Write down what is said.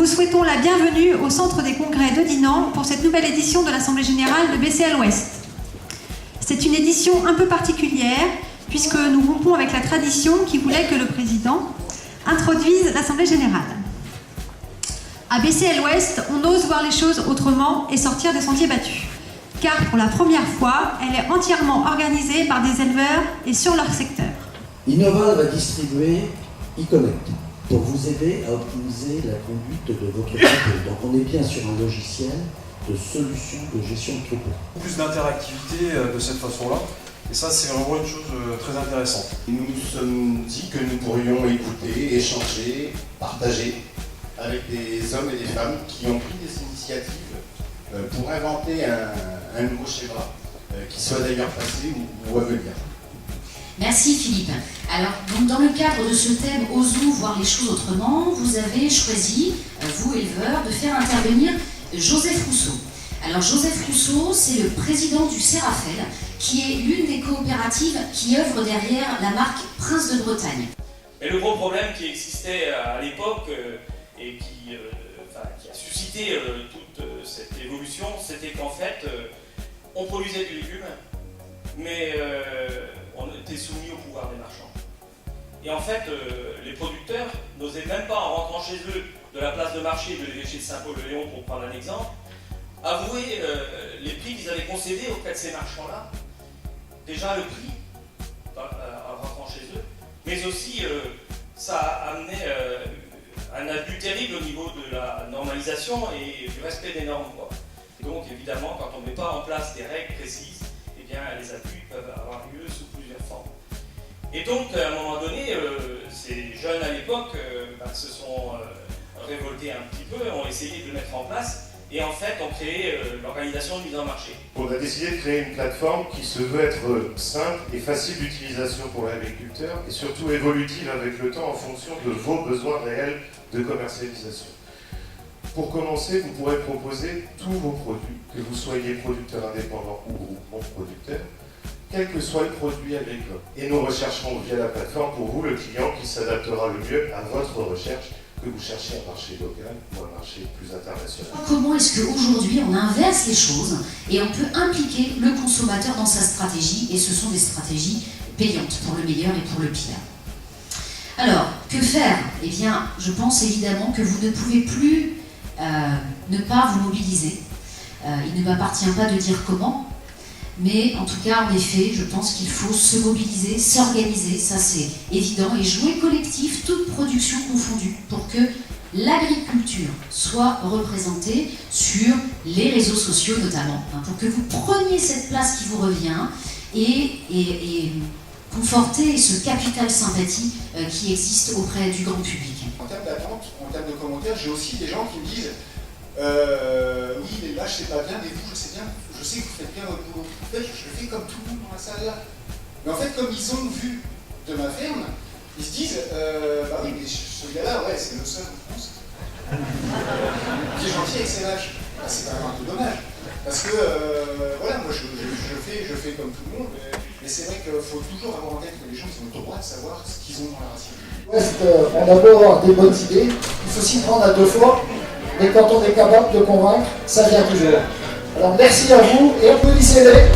vous souhaitons la bienvenue au Centre des Congrès de Dinan pour cette nouvelle édition de l'Assemblée Générale de BCL Ouest. C'est une édition un peu particulière puisque nous rompons avec la tradition qui voulait que le président introduise l'Assemblée Générale. À BCL Ouest, on ose voir les choses autrement et sortir des sentiers battus. Car pour la première fois, elle est entièrement organisée par des éleveurs et sur leur secteur. Innoval va distribuer eConnect pour vous aider à optimiser la conduite de votre troupeau. Donc on est bien sur un logiciel de solution de gestion de troupeau. Plus d'interactivité de cette façon-là, et ça c'est vraiment une chose très intéressante. Nous nous sommes dit que nous pourrions écouter, échanger, partager avec des hommes et des femmes qui ont pris des initiatives pour inventer un nouveau schéma qui soit d'ailleurs passé ou à venir. Merci Philippe. Alors, donc, dans le cadre de ce thème « Osons voir les choses autrement », vous avez choisi, vous éleveurs, de faire intervenir Joseph Rousseau. Alors Joseph Rousseau, c'est le président du Sérafel, qui est l'une des coopératives qui œuvre derrière la marque Prince de Bretagne. Et le gros problème qui existait à l'époque et qui a suscité toute cette évolution, c'était qu'en fait, on produisait du légume, mais on était soumis au pouvoir des marchands. Et en fait, les producteurs n'osaient même pas, en rentrant chez eux de la place de marché de l'évêché de Saint-Paul-de-Léon, pour prendre un exemple, avouer les prix qu'ils avaient concédés auprès de ces marchands-là. Déjà le prix, en rentrant chez eux, mais aussi ça a amené un abus terrible au niveau de la normalisation et du respect des normes, quoi. Donc évidemment, quand on ne met pas en place des règles précises, eh bien, les abus peuvent avoir lieu sous plusieurs formes. Et donc, à un moment donné, ces jeunes à l'époque se sont révoltés un petit peu, ont essayé de le mettre en place, et en fait, ont créé l'organisation de mise en marché. On a décidé de créer une plateforme qui se veut être simple et facile d'utilisation pour l'agriculteur, et surtout évolutive avec le temps en fonction de vos besoins réels de commercialisation. Pour commencer, vous pourrez proposer tous vos produits, que vous soyez producteur indépendant ou groupement producteur, quel que soit le produit agricole. Et nous rechercherons via la plateforme pour vous le client qui s'adaptera le mieux à votre recherche, que vous cherchez un marché local ou un marché plus international. Comment est-ce qu'aujourd'hui on inverse les choses et on peut impliquer le consommateur dans sa stratégie, et ce sont des stratégies payantes pour le meilleur et pour le pire. Alors, que faire? Eh bien, je pense évidemment que vous ne pouvez plus ne pas vous mobiliser. Il ne m'appartient pas de dire comment, mais en tout cas, en effet, je pense qu'il faut se mobiliser, s'organiser, ça c'est évident, et jouer collectif, toute production confondue, pour que l'agriculture soit représentée sur les réseaux sociaux notamment, pour que vous preniez cette place qui vous revient et conforter ce capital sympathie qui existe auprès du grand public. En termes d'attente, en termes de commentaires, j'ai aussi des gens qui me disent oui, les vaches c'est pas bien, mais vous, je sais que vous faites bien votre boulot. En fait, je le fais comme tout le monde dans la salle là. Mais en fait, comme ils ont vu de ma ferme, ils se disent bah oui, mais celui-là, ouais, c'est le seul en France qui est gentil avec ses vaches. Bah, c'est quand même un peu dommage. Parce que voilà, moi je fais comme tout le monde, mais c'est vrai qu'il faut toujours avoir en tête que les gens ont le droit de savoir ce qu'ils ont dans la racine. On a beau avoir des bonnes idées, il faut s'y prendre à deux fois, mais quand on est capable de convaincre, ça vient toujours. Alors merci à vous et applaudissez-les.